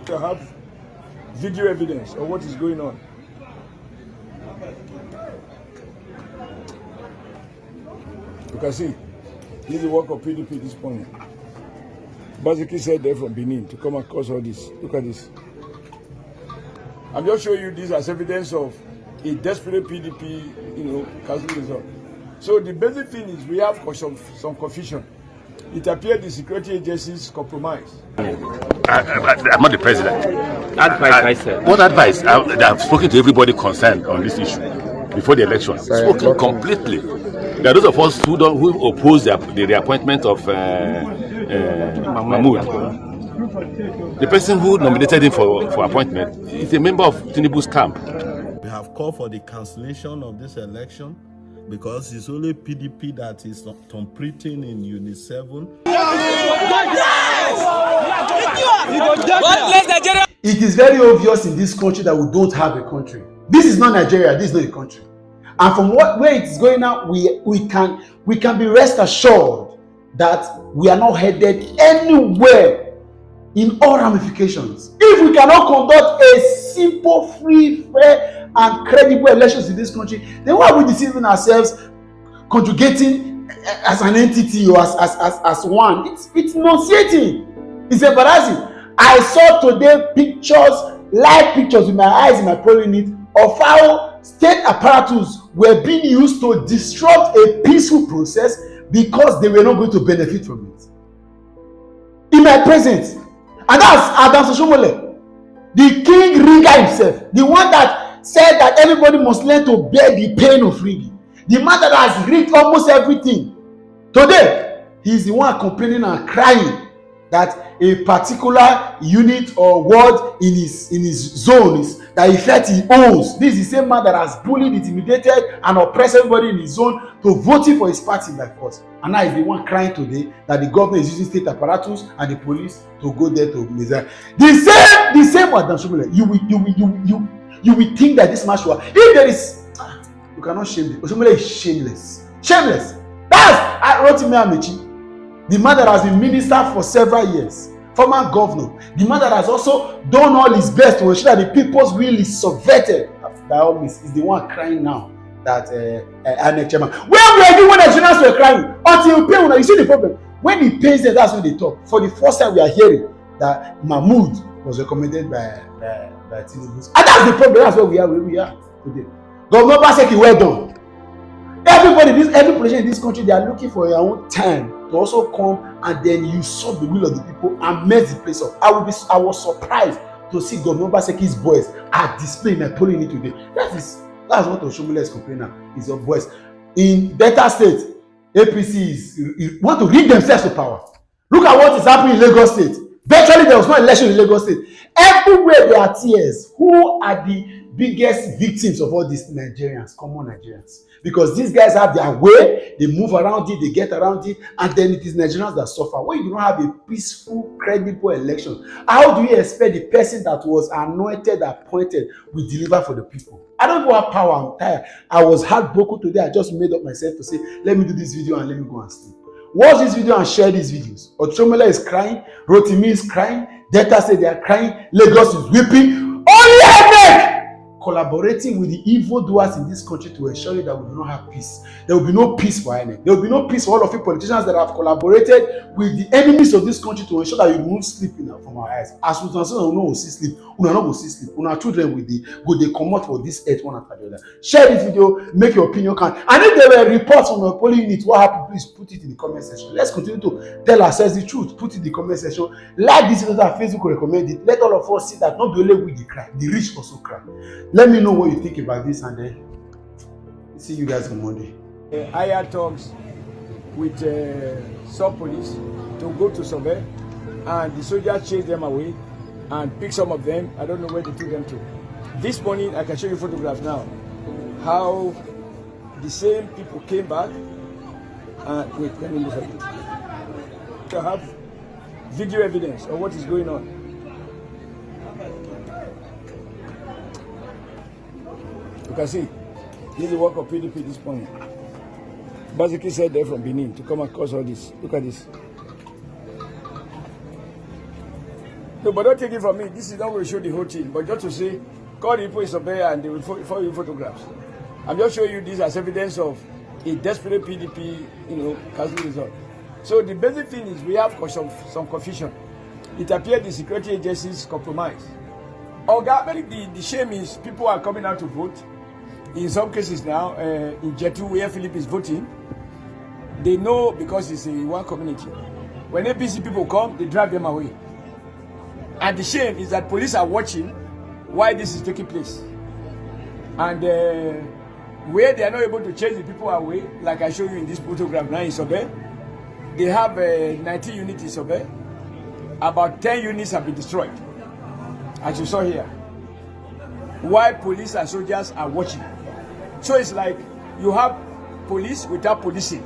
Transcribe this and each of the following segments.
to have video evidence of what is going on. You can see, this is the work of PDP this morning. Basically said they're from Benin to come across all this. Look at this. I'm just showing you this as evidence of a desperate PDP, council result. So the basic thing is we have some confusion. It appeared the security agencies compromise. I'm not the president. Advice, what advice? I've spoken to everybody concerned on this issue before the election. Spoken completely. There are those of us who oppose the reappointment of Mahmoud. The person who nominated him for appointment is a member of Tinubu's camp. We have called for the cancellation of this election because it's only PDP that is competing in Unit 7. It is very obvious in this country that we don't have a country. This is not Nigeria, this is not a country. And from where it is going now, we can be rest assured that we are not headed anywhere in all ramifications. If we cannot conduct a simple, free, fair, and credible elections in this country, then why are we deceiving ourselves, conjugating as an entity or as one? It's nauseating. It's embarrassing. I saw today live pictures with my eyes in my polling unit of how state apparatus were being used to disrupt a peaceful process because they were not going to benefit from it. In my presence. And that's Oshiomhole, the king ringer himself, the one that said that everybody must learn to bear the pain of rigging. The man that has rigged almost everything. Today, he's the one complaining and crying that a particular unit or ward in his zone that he felt he owns. This is the same man that has bullied, intimidated, and oppressed everybody in his zone to voting for his party by force. And now he's the one crying today that the government is using state apparatus and the police to go there to measure. The same Oshiomhole. You will think that this man should. If there is, you cannot shame it. Oshiomhole is shameless. Shameless. That's Rotimi Amaechi, the man that has been minister for several years, former governor, the man that has also done all his best to ensure that the people's will is subverted. By all means, is the one crying now that Annex chairman. Where were you when the Nigerians were crying? Until you pay una, you see the problem. When he pays them, that's when they talk. For the first time, we are hearing that Mahmoud was recommended by Tinubu. And that's the problem. That's where we are today. Governor Obaseki, well done. Every politician in this country, they are looking for their own time to also come and then usurp the will of the people and mess the place up. I was surprised to see Governor Obaseki's voice at display in my polling unit today. That's what Oshiomhole is complaining. Is your voice in Delta State? APC want to rig themselves to power. Look at what is happening in Lagos State. Virtually, there was no election in Lagos State. Everywhere there are tears. Who are the biggest victims of all these Nigerians, common Nigerians? Because these guys have their way, they move around it, they get around it, and then it is Nigerians that suffer. When you do not have a peaceful, credible election, how do you expect the person that was anointed, appointed, will deliver for the people? I don't have power, I'm tired. I was heartbroken today. I just made up myself to say, let me do this video and let me go and sleep. Watch this video and share these videos. Oshiomhole is crying, Rotimi is crying, Delta State they are crying, Lagos is weeping. Only Epic collaborating with the evildoers in this country to ensure that we do not have peace. There will be no peace for INEC. There will be no peace for all of you politicians that have collaborated with the enemies of this country to ensure that you won't sleep from our eyes. As we transfer, we no see sleep. We no go see sleep. Our children will they come out for this earth one after the other. Share this video, make your opinion count. And if there were reports from your polling unit, what happened? Please put it in the comment section. Let's continue to tell ourselves the truth. Put it in the comment section. Like this video on Facebook, recommend it. Let all of us see that not the only we they cry, the rich also cry. Let me know what you think about this, and then see you guys on Monday. I had talks with some police to go to survey, and the soldiers chased them away and picked some of them. I don't know where they took them to. This morning, I can show you photographs now, how the same people came back. Wait, let me look at it. To have video evidence of what is going on. You can see, this is the work of PDP this morning. Basically said they're from Benin to come across all this. Look at this. No, but don't take it from me. This is not going to show the whole thing, but just to say, call the people in Sobey and they will follow you photographs. I'm just showing you this as evidence of a desperate PDP, council result. So the basic thing is we have some confusion. It appears the security agencies compromise. The shame is people are coming out to vote. In some cases now, in Jetu, where Philip is voting, they know because it's a one community. When APC people come, they drive them away. And the shame is that police are watching why this is taking place. And where they are not able to chase the people away, like I show you in this photograph now in Sobey, they have 19 units in Sobey. About 10 units have been destroyed, as you saw here. Why police and soldiers are watching. So it's like you have police without policing.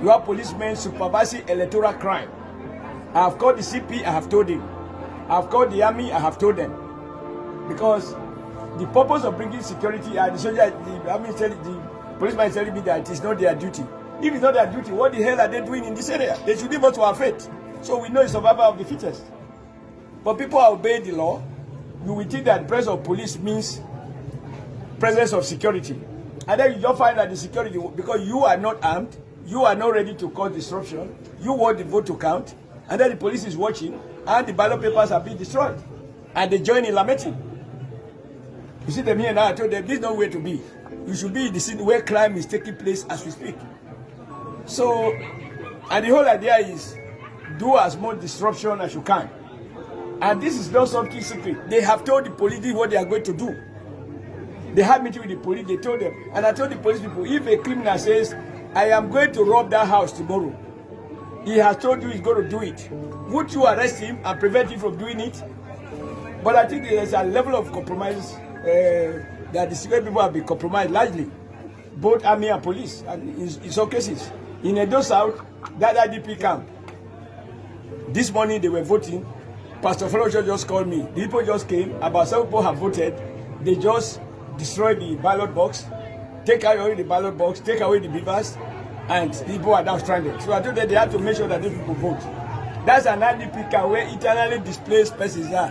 You have policemen supervising electoral crime. I have called the CP, I have told him. I have called the army, I have told them. Because the purpose of bringing security, the soldier, the policeman is telling me that it's not their duty. If it's not their duty, what the hell are they doing in this area? They should leave us to our fate. So we know it's survival of the fittest. But people are obeying the law. You will think that presence of police means presence of security. And then you just find that the security, because you are not armed, you are not ready to cause disruption, you want the vote to count, and then the police is watching, and the ballot papers are being destroyed. And they join in lamenting. You see them here now, I told them, this is not where to be. You should be in the city where crime is taking place as we speak. So, and the whole idea is, do as much disruption as you can. And this is not something secret. They have told the police what they are going to do. They had meeting with the police, they told them. And I told the police people, if a criminal says, I am going to rob that house tomorrow, he has told you he's going to do it, would you arrest him and prevent him from doing it? But I think there's a level of compromise that the security people have been compromised largely, both army and police, and in some cases. In Edo South, that IDP camp, this morning they were voting. Pastor Fellowship just called me. The people just came. About 7 people have voted. They just destroyed the ballot box, take away the ballot box, take away the beavers, and people are now stranded. So I told them they have to make sure that these people vote. That's an IDP camp where internally displaced persons are.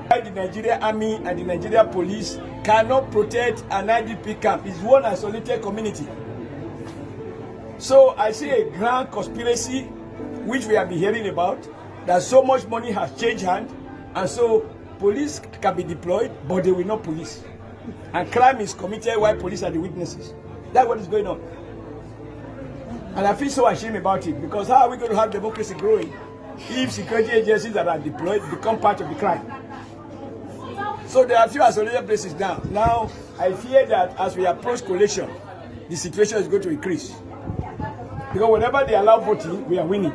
The Nigerian army and the Nigerian police cannot protect an IDP camp. It's one isolated community. So I see a grand conspiracy, which we have been hearing about, that so much money has changed hands, and so police can be deployed, but they will not police. And crime is committed while police are the witnesses. That's what is going on. And I feel so ashamed about it, because how are we going to have democracy growing if security agencies that are deployed become part of the crime? So there are a few isolated places now. Now, I fear that as we approach collation, the situation is going to increase. Because whenever they allow voting, we are winning.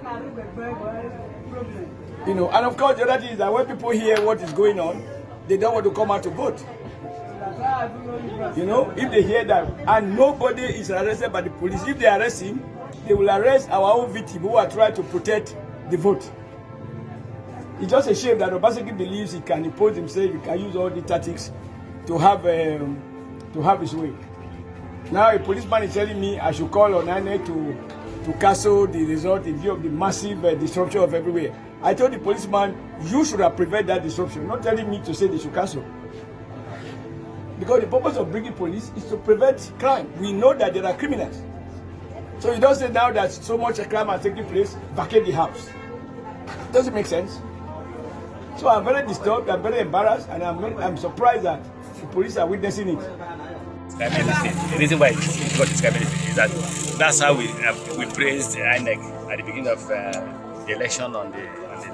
And of course, the other thing is that when people hear what is going on, they don't want to come out to vote. If they hear that, and nobody is arrested by the police, if they arrest him, they will arrest our own victim who are trying to protect the vote. It's just a shame that Obaseki believes he can impose himself, he can use all the tactics to have his way. Now a policeman is telling me I should call on INEC to cancel the result in view of the massive disruption of everywhere. I told the policeman, you should have prevented that disruption, not telling me to say they should cancel. Because the purpose of bringing police is to prevent crime. We know that there are criminals. So you don't say now that so much crime has taken place, vacate the house. Doesn't make sense. So I'm very disturbed, I'm very embarrassed, and I'm surprised that the police are witnessing it. The reason why it got discriminated is that that's how we praised INEC at the beginning of the election on the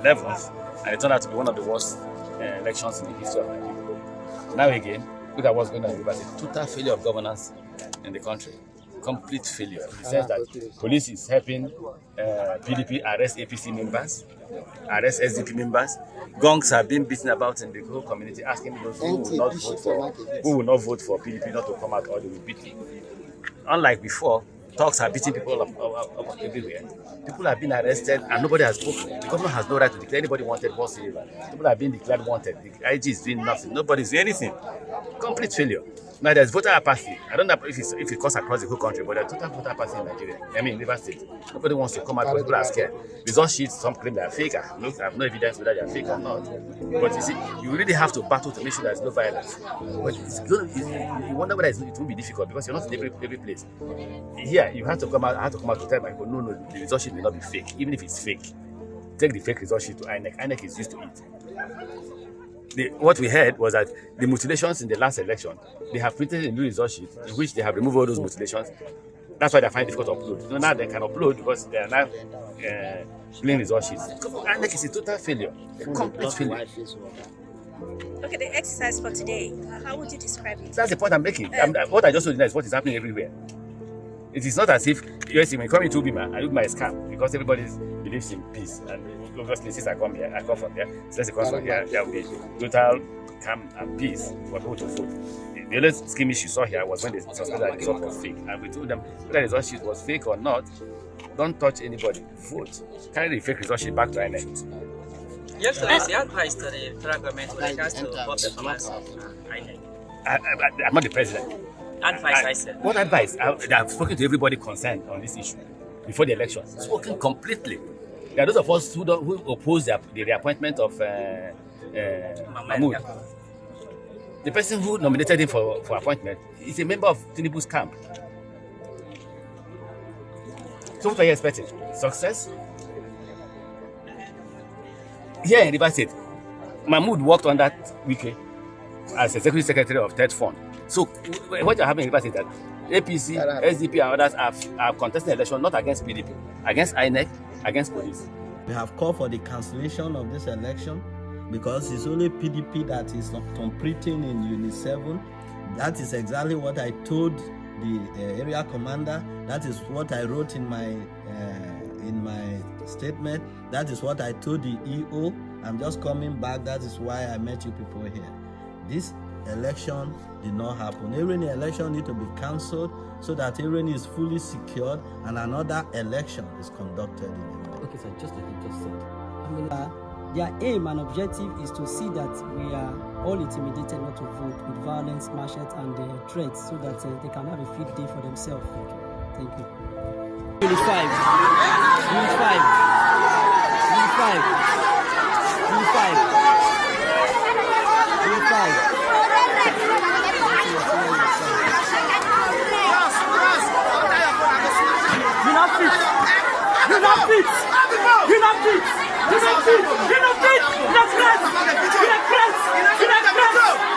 11th, and it turned out to be one of the worst elections in the history of Nigeria. Now again, look at what's going on. There's a total failure of governance in the country. Complete failure. In the sense that police is helping PDP arrest APC members, arrest SDP members. Gongs have been beaten about in the whole community, asking those who will not vote for PDP not to come out or they will beat them. Unlike before, talks are beating people up everywhere. People have been arrested and nobody has spoken. The government has no right to declare anybody wanted whatsoever. People have been declared wanted. The IG is doing nothing. Nobody is doing anything. Complete failure. Now there's voter apathy. I don't know if it cuts across the whole country, but there's total voter apathy in Nigeria. I mean, River State. Nobody wants to come out because people are scared. Result sheets, some claim they are fake. I have no evidence whether they are fake or not. But you see, you really have to battle to make sure there's no violence. But you wonder whether it won't be difficult because you're not in every place. Here, you have to come out. I have to come out to tell my people, no, the result sheet may not be fake, even if it's fake. Take the fake result sheet to INEC. INEC is used to it. What we heard was that the mutilations in the last election, they have printed a new result sheet in which they have removed all those mutilations. That's why they find it difficult to upload. Now they can upload because they are now plain result sheets. INEC is a total failure, a complete failure. Okay, the exercise for today, how would you describe it? That's the point I'm making. What I just told you now is what is happening everywhere. It is not as if, yes, when you come into Ubima, and Ubima is calm because everybody believes in peace. And obviously, since I come from there, since I come from here, there will be total calm and peace for people to vote. The only skirmish you saw here was when they suspected that the result was fake. And we told them whether the result sheet was fake or not, don't touch anybody, vote. Carry the fake result sheet back to INEC. Yes, the advice to the federal government when it has to vote performance of INEC. I'm not the president. Advice, I said. What advice? I've spoken to everybody concerned on this issue before the election. Spoken completely. There are those of us who oppose the reappointment of Mahmoud. The person who nominated him for appointment is a member of Tinubu's camp. So what are you expecting? Success? Here in River State, Mahmoud worked on that Wike as Executive Secretary of Third Fund. So what you're having in River State is that APC, SDP and others are contesting election not against PDP, against INEC, against police. We have called for the cancellation of this election because it's only PDP that is not completing in Unit 7. That is exactly what I told the area commander. That is what I wrote in my statement. That is what I told the EO. I'm just coming back. That is why I met you people here. This election did not happen. Every election need to be cancelled so that every is fully secured and another election is conducted in Iran. Okay, sir, just like you just said. I mean, their aim and objective is to see that we are all intimidated not to vote with violence, machetes, and threats so that they can have a fit day for themselves. Thank you. Unit 5. Unit 5. Unit 5. Unit 5. Unit 5. You're not fit. You're not fit. You're not fit. You're not fit. You're not fit. You're not fit. You're not fit. You're not fit. You're not fit.